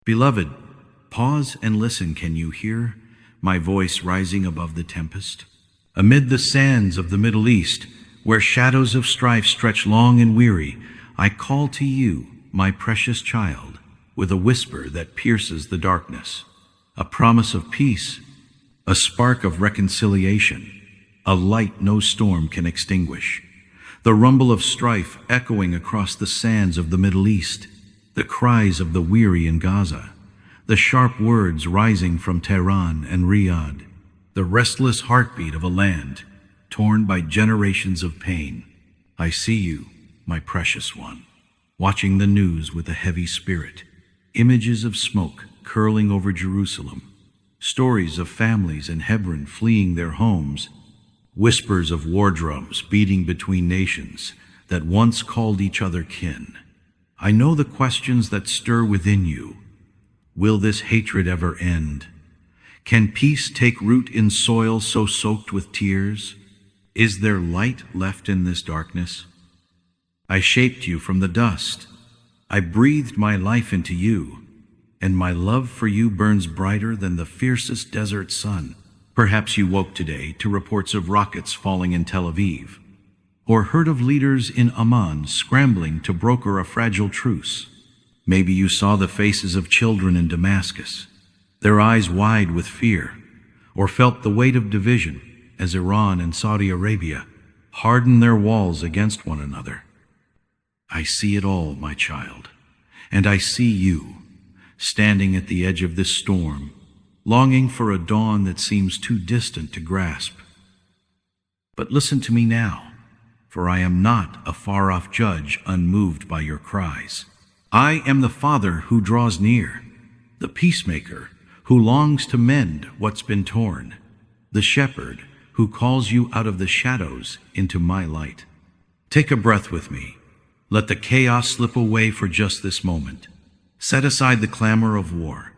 Beloved, pause and listen. Can you hear my voice rising above the tempest? Amid the sands of the Middle East, where shadows of strife stretch long and weary, I call to you, my precious child, with a whisper that pierces the darkness, a promise of peace, a spark of reconciliation, a light no storm can extinguish. The rumble of strife echoing across the sands of the Middle East, the cries of the weary in Gaza, the sharp words rising from Tehran and Riyadh, the restless heartbeat of a land torn by generations of pain. I see you, my precious one, watching the news with a heavy spirit, images of smoke curling over Jerusalem, stories of families in Hebron fleeing their homes, whispers of war drums beating between nations that once called each other kin. I know the questions that stir within you. Will this hatred ever end? Can peace take root in soil so soaked with tears? Is there light left in this darkness? I shaped you from the dust. I breathed my life into you, and my love for you burns brighter than the fiercest desert sun. Perhaps you woke today to reports of rockets falling in Tel Aviv, or heard of leaders in Amman scrambling to broker a fragile truce. Maybe you saw the faces of children in Damascus, their eyes wide with fear, or felt the weight of division as Iran and Saudi Arabia harden their walls against one another. I see it all, my child, and I see you, standing at the edge of this storm, longing for a dawn that seems too distant to grasp. But listen to me now, for I am not a far-off judge unmoved by your cries. I am the Father who draws near, the peacemaker who longs to mend what's been torn, the shepherd who calls you out of the shadows into my light. Take a breath with me. Let the chaos slip away for just this moment. Set aside the clamor of war,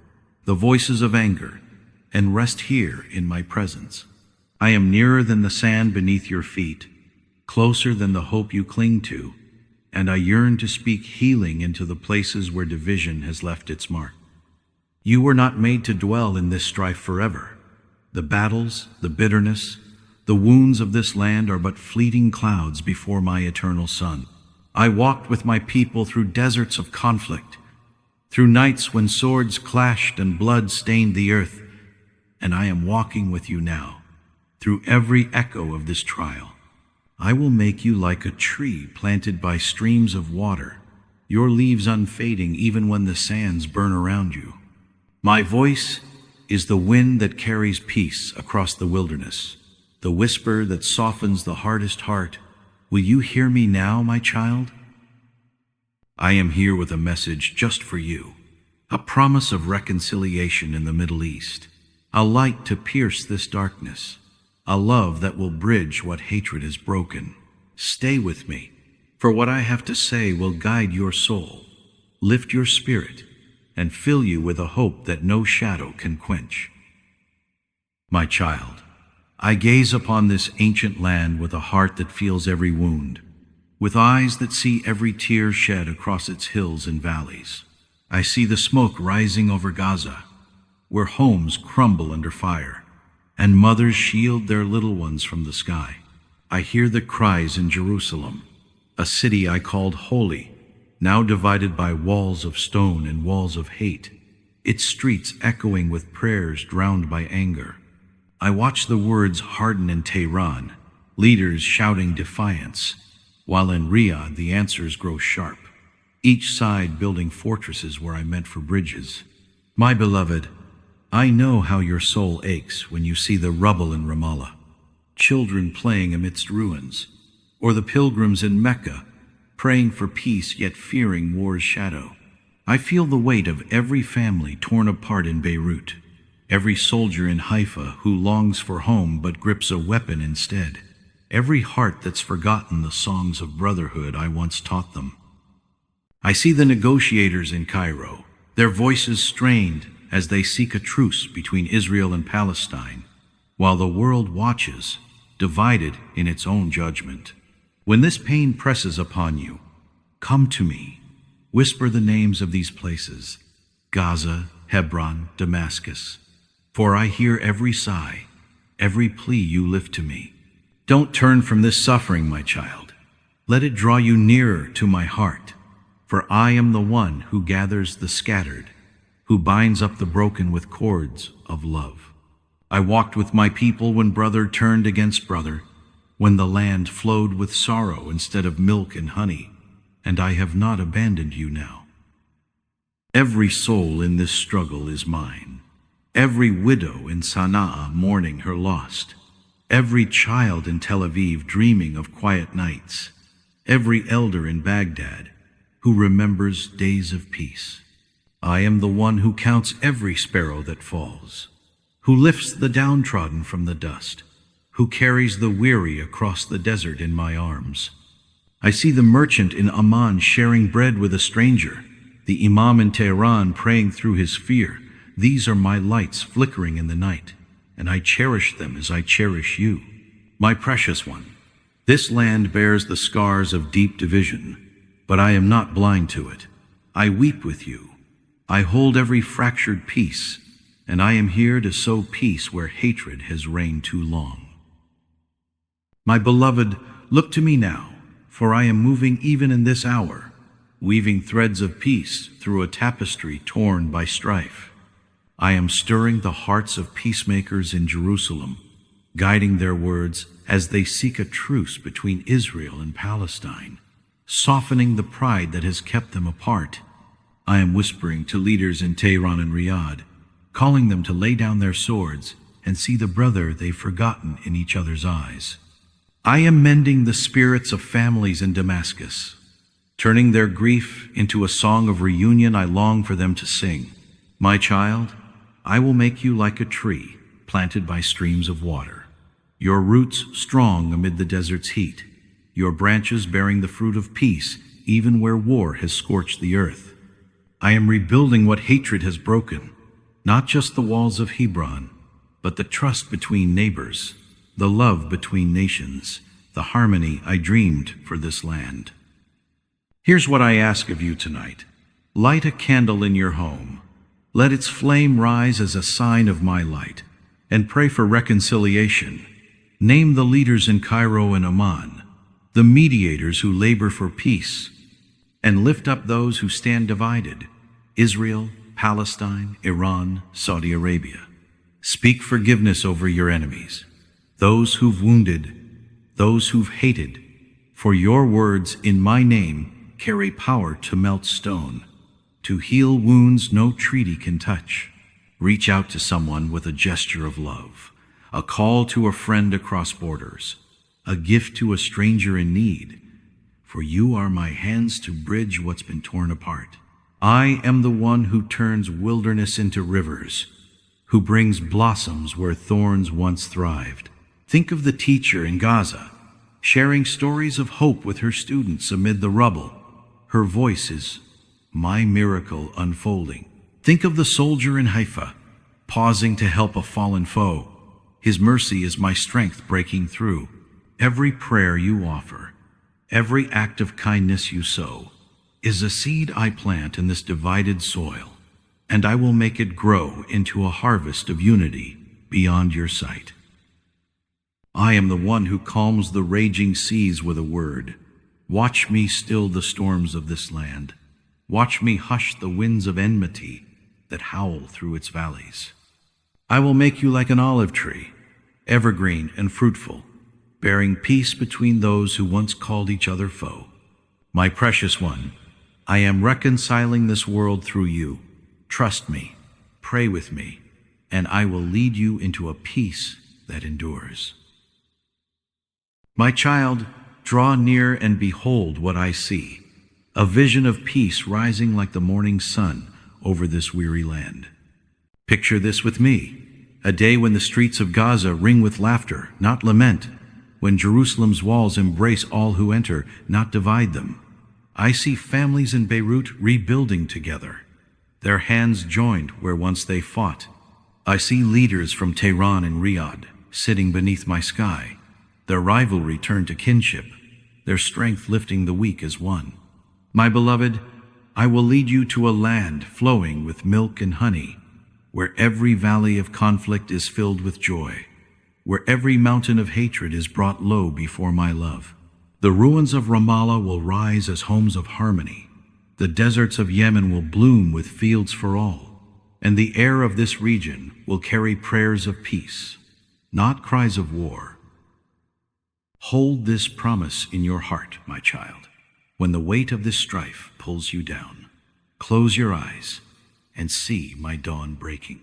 the voices of anger, and rest here in my presence. I am nearer than the sand beneath your feet, closer than the hope you cling to, and I yearn to speak healing into the places where division has left its mark. You were not made to dwell in this strife forever. The battles, the bitterness, the wounds of this land are but fleeting clouds before my eternal sun. I walked with my people through deserts of conflict, through nights when swords clashed and blood stained the earth, and I am walking with you now, through every echo of this trial. I will make you like a tree planted by streams of water, your leaves unfading even when the sands burn around you. My voice is the wind that carries peace across the wilderness, the whisper that softens the hardest heart. Will you hear me now, my child? I am here with a message just for you, a promise of reconciliation in the Middle East, a light to pierce this darkness, a love that will bridge what hatred has broken. Stay with me, for what I have to say will guide your soul, lift your spirit, and fill you with a hope that no shadow can quench. My child, I gaze upon this ancient land with a heart that feels every wound, with eyes that see every tear shed across its hills and valleys. I see the smoke rising over Gaza, where homes crumble under fire, and mothers shield their little ones from the sky. I hear the cries in Jerusalem, a city I called holy, now divided by walls of stone and walls of hate, its streets echoing with prayers drowned by anger. I watch the words harden in Tehran, leaders shouting defiance, while in Riyadh the answers grow sharp, each side building fortresses where I meant for bridges. My beloved, I know how your soul aches when you see the rubble in Ramallah, children playing amidst ruins, or the pilgrims in Mecca praying for peace yet fearing war's shadow. I feel the weight of every family torn apart in Beirut, every soldier in Haifa who longs for home but grips a weapon instead, every heart that's forgotten the songs of brotherhood I once taught them. I see the negotiators in Cairo, their voices strained as they seek a truce between Israel and Palestine, while the world watches, divided in its own judgment. When this pain presses upon you, come to me, whisper the names of these places, Gaza, Hebron, Damascus. For I hear every sigh, every plea you lift to me. Don't turn from this suffering, my child. Let it draw you nearer to my heart. For I am the one who gathers the scattered, who binds up the broken with cords of love. I walked with my people when brother turned against brother, when the land flowed with sorrow instead of milk and honey, and I have not abandoned you now. Every soul in this struggle is mine, every widow in Sana'a mourning her lost, every child in Tel Aviv dreaming of quiet nights, every elder in Baghdad who remembers days of peace. I am the one who counts every sparrow that falls, who lifts the downtrodden from the dust, who carries the weary across the desert in my arms. I see the merchant in Amman sharing bread with a stranger, the imam in Tehran praying through his fear. These are my lights flickering in the night, and I cherish them as I cherish you, my precious one. This land bears the scars of deep division, but I am not blind to it. I weep with you. I hold every fractured piece, and I am here to sow peace where hatred has reigned too long. My beloved, look to me now, for I am moving even in this hour, weaving threads of peace through a tapestry torn by strife. I am stirring the hearts of peacemakers in Jerusalem, guiding their words as they seek a truce between Israel and Palestine, softening the pride that has kept them apart. I am whispering to leaders in Tehran and Riyadh, calling them to lay down their swords and see the brother they've forgotten in each other's eyes. I am mending the spirits of families in Damascus, turning their grief into a song of reunion I long for them to sing. My child, I will make you like a tree planted by streams of water, your roots strong amid the desert's heat, your branches bearing the fruit of peace even where war has scorched the earth. I am rebuilding what hatred has broken, not just the walls of Hebron, but the trust between neighbors, the love between nations, the harmony I dreamed for this land. Here's what I ask of you tonight. Light a candle in your home. Let its flame rise as a sign of my light, and pray for reconciliation. Name the leaders in Cairo and Amman, the mediators who labor for peace, and lift up those who stand divided, Israel, Palestine, Iran, Saudi Arabia. Speak forgiveness over your enemies, those who've wounded, those who've hated, for your words in my name carry power to melt stone, to heal wounds no treaty can touch. Reach out to someone with a gesture of love, a call to a friend across borders, a gift to a stranger in need, for you are my hands to bridge what's been torn apart. I am the one who turns wilderness into rivers, who brings blossoms where thorns once thrived. Think of the teacher in Gaza, sharing stories of hope with her students amid the rubble. Her voice is my miracle unfolding. Think of the soldier in Haifa, pausing to help a fallen foe. His mercy is my strength breaking through. Every prayer you offer, every act of kindness you sow, is a seed I plant in this divided soil, and I will make it grow into a harvest of unity beyond your sight. I am the one who calms the raging seas with a word. Watch me still the storms of this land. Watch me hush the winds of enmity that howl through its valleys. I will make you like an olive tree, evergreen and fruitful, bearing peace between those who once called each other foe. My precious one, I am reconciling this world through you. Trust me, pray with me, and I will lead you into a peace that endures. My child, draw near and behold what I see, a vision of peace rising like the morning sun over this weary land. Picture this with me, a day when the streets of Gaza ring with laughter, not lament, when Jerusalem's walls embrace all who enter, not divide them. I see families in Beirut rebuilding together, their hands joined where once they fought. I see leaders from Tehran and Riyadh sitting beneath my sky, their rivalry turned to kinship, their strength lifting the weak as one. My beloved, I will lead you to a land flowing with milk and honey, where every valley of conflict is filled with joy, where every mountain of hatred is brought low before my love. The ruins of Ramallah will rise as homes of harmony. The deserts of Yemen will bloom with fields for all, and the air of this region will carry prayers of peace, not cries of war. Hold this promise in your heart, my child. When the weight of this strife pulls you down, close your eyes and see my dawn breaking.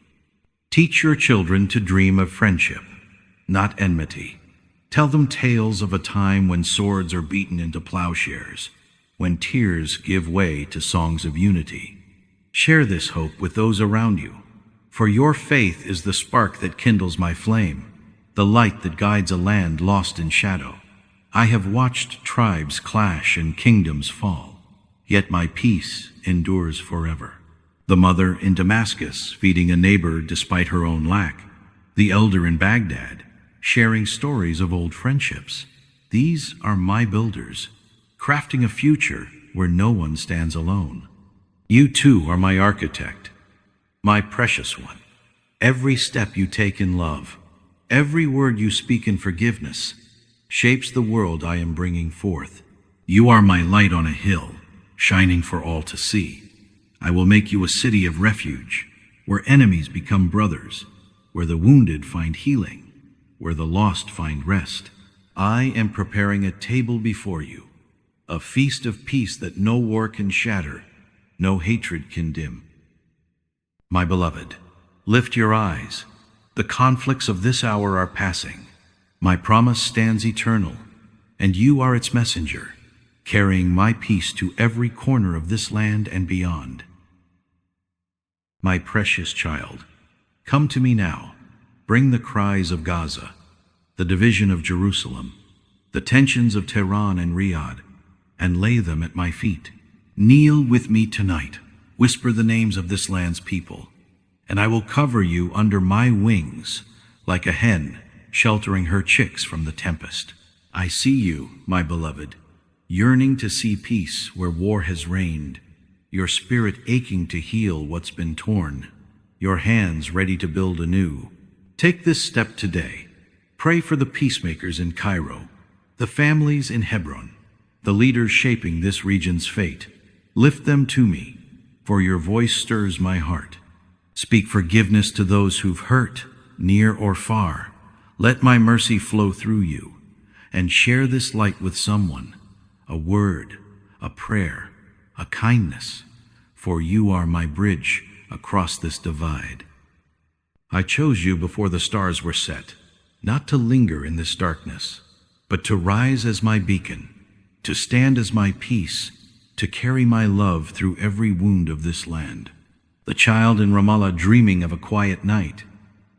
Teach your children to dream of friendship, not enmity. Tell them tales of a time when swords are beaten into plowshares, when tears give way to songs of unity. Share this hope with those around you, for your faith is the spark that kindles my flame, the light that guides a land lost in shadow. I have watched tribes clash and kingdoms fall, yet my peace endures forever. The mother in Damascus feeding a neighbor despite her own lack, the elder in Baghdad sharing stories of old friendships. These are my builders, crafting a future where no one stands alone. You too are my architect, my precious one. Every step you take in love, every word you speak in forgiveness, shapes the world I am bringing forth. You are my light on a hill, shining for all to see. I will make you a city of refuge, where enemies become brothers, where the wounded find healing, where the lost find rest. I am preparing a table before you, a feast of peace that no war can shatter, no hatred can dim. My beloved, lift your eyes. The conflicts of this hour are passing. My promise stands eternal, and you are its messenger, carrying my peace to every corner of this land and beyond. My precious child, come to me now. Bring the cries of Gaza, the division of Jerusalem, the tensions of Tehran and Riyadh, and lay them at my feet. Kneel with me tonight. Whisper the names of this land's people, and I will cover you under my wings like a hen sheltering her chicks from the tempest. I see you, my beloved, yearning to see peace where war has reigned, your spirit aching to heal what's been torn, your hands ready to build anew. Take this step today. Pray for the peacemakers in Cairo, the families in Hebron, the leaders shaping this region's fate. Lift them to me, for your voice stirs my heart. Speak forgiveness to those who've hurt, near or far. Let my mercy flow through you, and share this light with someone, a word, a prayer, a kindness, for you are my bridge across this divide. I chose you before the stars were set, not to linger in this darkness, but to rise as my beacon, to stand as my peace, to carry my love through every wound of this land. The child in Ramallah dreaming of a quiet night,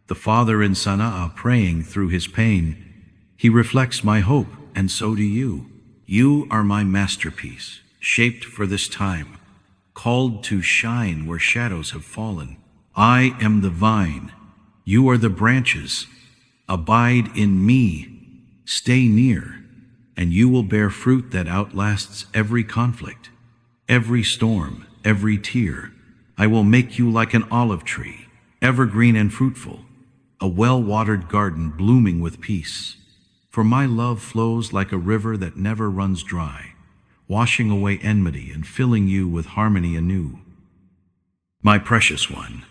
the father in Sana'a praying through his pain. He reflects my hope, and so do you. You are my masterpiece, shaped for this time, called to shine where shadows have fallen. I am the vine, you are the branches. Abide in me, stay near, and you will bear fruit that outlasts every conflict, every storm, every tear. I will make you like an olive tree, evergreen and fruitful, a well-watered garden blooming with peace. For my love flows like a river that never runs dry, washing away enmity and filling you with harmony anew. My precious one,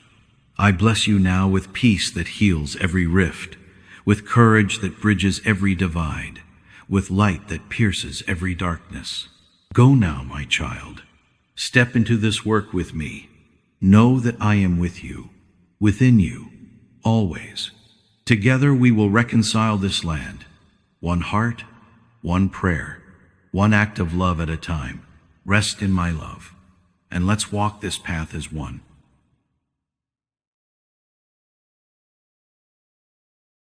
I bless you now with peace that heals every rift, with courage that bridges every divide, with light that pierces every darkness. Go now, my child. Step into this work with me. Know that I am with you, within you, always. Together we will reconcile this land. One heart, one prayer, one act of love at a time. Rest in my love, and let's walk this path as one.